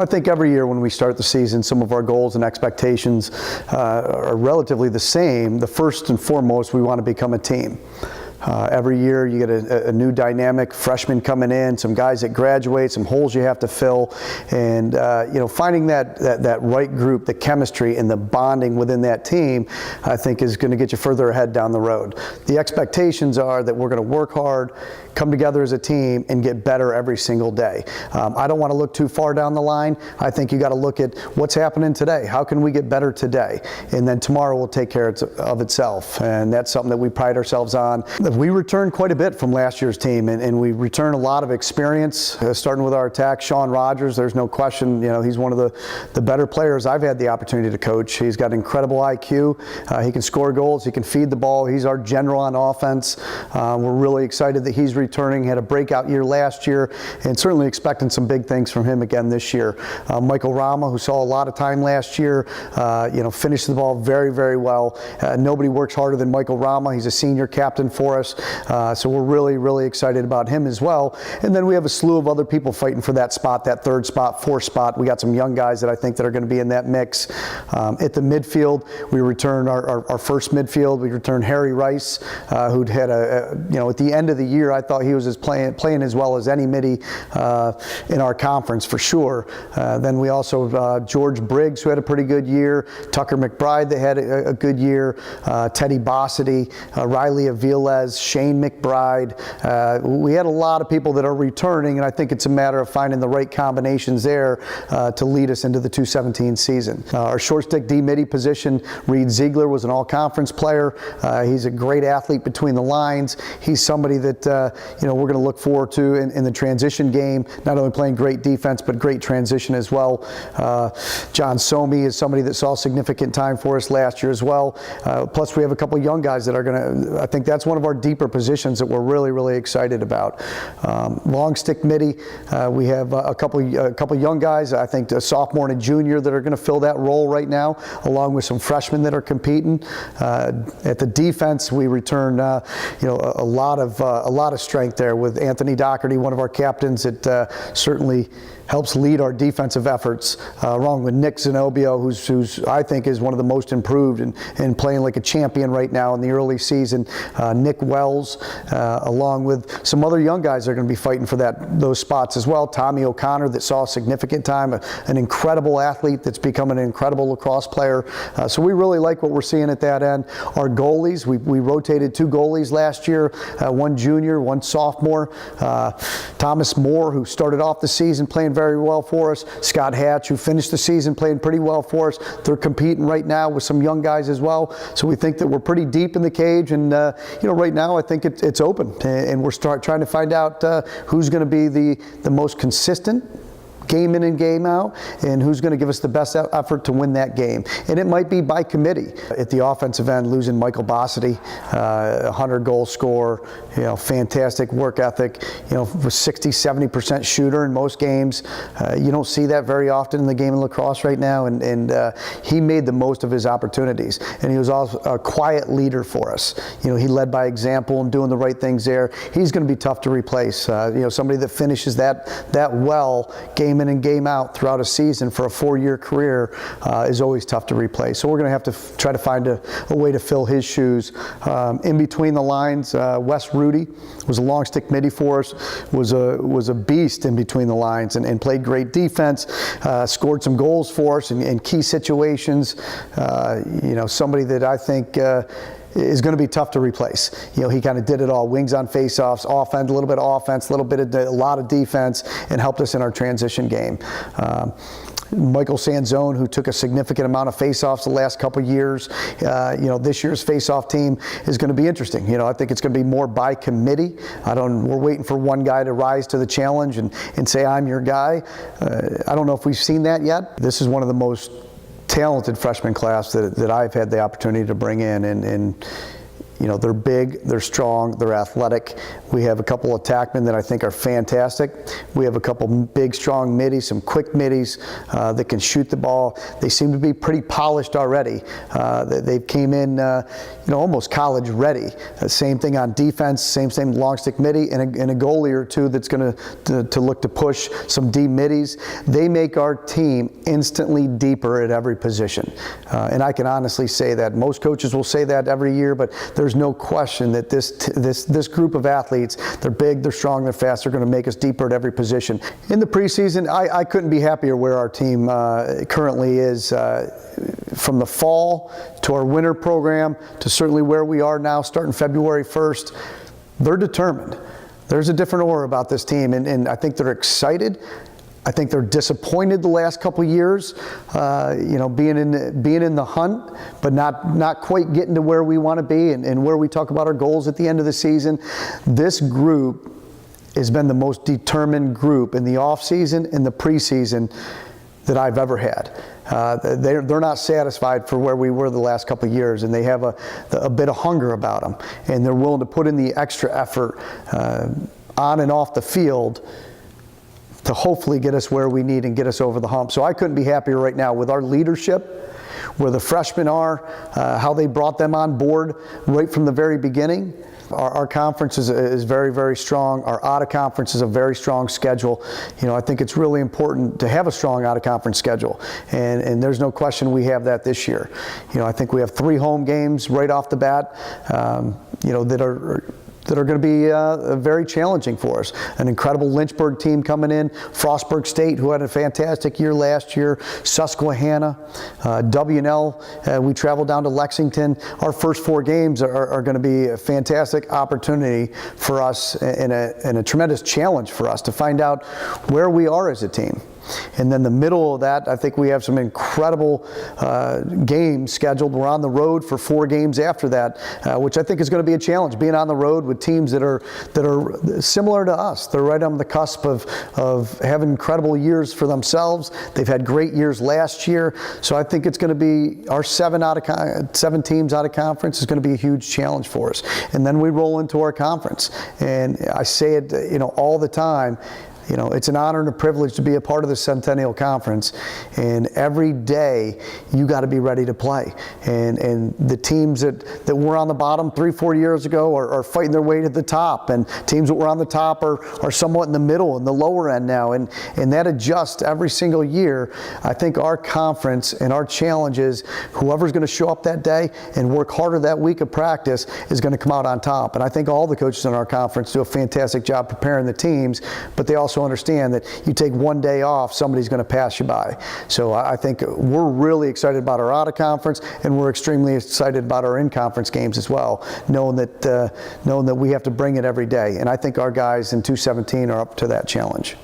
I think every year when we start the season, some of our goals and expectations are relatively the same. The first and foremost, we want to become a team. Every year you get a new dynamic, freshmen coming in, some guys that graduate, some holes you have to fill, and finding that right group, the chemistry and the bonding within that team, I think is going to get you further ahead down the road. The expectations are that we're going to work hard, come together as a team, and get better every single day. I don't want to look too far down the line. I think you got to look at what's happening today. How can we get better today? And then tomorrow will take care of itself, and that's something that we pride ourselves on. We returned quite a bit from last year's team, and we returned a lot of experience, starting with our attack. Sean Rodgers, there's no question, he's one of the better players I've had the opportunity to coach. He's got incredible IQ. He can score goals. He can feed the ball. He's our general on offense. We're really excited that he's returning. Had a breakout year last year, and certainly expecting some big things from him again this year. Michael Rama, who saw a lot of time last year, finished the ball very, very well. Nobody works harder than Michael Rama. He's a senior captain for us. So we're really, really excited about him as well. And then we have a slew of other people fighting for that spot, that third spot, fourth spot. We got some young guys that I think that are going to be in that mix. At the midfield, we returned our first midfield. We returned Harry Rice, who'd had at the end of the year, I thought he was playing as well as any midi in our conference for sure. Then we also George Briggs, who had a pretty good year. Tucker McBride, that had a good year. Teddy Bossity, Riley Aviles, Shane McBride. We had a lot of people that are returning, and I think it's a matter of finding the right combinations there to lead us into the 2017 season. Our short stick D-midi position, Reed Ziegler was an all-conference player. He's a great athlete between the lines. He's somebody that we're going to look forward to in the transition game, not only playing great defense, but great transition as well. John Somi is somebody that saw significant time for us last year as well. Plus, we have a couple young guys that are going to, I think that's one of our deeper positions that we're really, really excited about. Long stick midi, we have a couple young guys, I think a sophomore and a junior, that are going to fill that role right now, along with some freshmen that are competing. At the defense, we return a lot of strength there with Anthony Doherty, one of our captains that certainly helps lead our defensive efforts, along with Nick Zenobio, who's I think is one of the most improved and playing like a champion right now in the early season. Nick Wells, along with some other young guys that are going to be fighting for those spots as well. Tommy O'Connor, that saw significant time, an incredible athlete that's become an incredible lacrosse player. So we really like what we're seeing at that end. Our goalies, we rotated 2 goalies last year, one junior, one sophomore. Thomas Moore, who started off the season playing very well for us. Scott Hatch, who finished the season playing pretty well for us. They're competing right now with some young guys as well. So we think that we're pretty deep in the cage, and right now I think it's open, and we're trying to find out who's going to be the most consistent game in and game out, and who's going to give us the best effort to win that game. And it might be by committee. At the offensive end, losing Michael Bossity, 100-goal scorer, fantastic work ethic, 60-70% shooter in most games. You don't see that very often in the game of lacrosse right now, and he made the most of his opportunities. And he was also a quiet leader for us. He led by example and doing the right things there. He's going to be tough to replace. Somebody that finishes that well, game in and game out throughout a season for a 4-year career is always tough to replace. So we're going to have to try to find a way to fill his shoes. In between the lines, Wes Rudy was a long stick midi for us, was a beast in between the lines, and played great defense, scored some goals for us in key situations. Somebody that I think is going to be tough to replace. He kind of did it all: wings on faceoffs, offense, a little bit of offense, a lot of defense, and helped us in our transition game. Michael Sanzone, who took a significant amount of faceoffs the last couple years. This year's faceoff team is going to be interesting. I think it's going to be more by committee. We're waiting for one guy to rise to the challenge and say, I'm your guy. I don't know if we've seen that yet. This is one of the most talented freshman class that I've had the opportunity to bring in, and They're big, they're strong, they're athletic. We have a couple of attackmen that I think are fantastic. We have a couple big, strong middies, some quick middies that can shoot the ball. They seem to be pretty polished already. They came in, almost college ready. Same thing on defense, same long stick middie, and a goalie or two that's going to look to push some deep middies. They make our team instantly deeper at every position. And I can honestly say that. Most coaches will say that every year, but there's no question that this group of athletes, they're big, they're strong, they're fast, they're going to make us deeper at every position. In the preseason, I couldn't be happier where our team currently is. From the fall to our winter program to certainly where we are now starting February 1st, they're determined. There's a different aura about this team, and I think they're excited. I think they're disappointed the last couple of years, being in the hunt, but not quite getting to where we want to be and where we talk about our goals at the end of the season. This group has been the most determined group in the offseason and the preseason that I've ever had. They're not satisfied for where we were the last couple of years, and they have a bit of hunger about them, and they're willing to put in the extra effort on and off the field to hopefully get us where we need and get us over the hump. So I couldn't be happier right now with our leadership, where the freshmen are, how they brought them on board right from the very beginning. Our conference is very, very strong. Our out-of-conference is a very strong schedule. I think it's really important to have a strong out-of-conference schedule, and there's no question we have that this year. I think we have 3 home games right off the bat, that are going to be very challenging for us. An incredible Lynchburg team coming in, Frostburg State, who had a fantastic year last year, Susquehanna, W&L. We traveled down to Lexington. Our first 4 games are going to be a fantastic opportunity for us and a tremendous challenge for us to find out where we are as a team. And then the middle of that, I think we have some incredible games scheduled. We're on the road for 4 games after that, which I think is going to be a challenge, being on the road with teams that are similar to us. They're right on the cusp of having incredible years for themselves. They've had great years last year. So I think it's going to be our 7 teams out of conference is going to be a huge challenge for us. And then we roll into our conference. And I say it, all the time. It's an honor and a privilege to be a part of the Centennial Conference, and every day you got to be ready to play. And the teams that were on the bottom 3-4 years ago are fighting their way to the top, and teams that were on the top are somewhat in the middle and the lower end now, and that adjusts every single year. I think our conference and our challenge is whoever's going to show up that day and work harder that week of practice is going to come out on top. And I think all the coaches in our conference do a fantastic job preparing the teams, but they also understand that you take one day off, somebody's going to pass you by. So I think we're really excited about our out-of-conference, and we're extremely excited about our in-conference games as well, knowing that we have to bring it every day. And I think our guys in 217 are up to that challenge.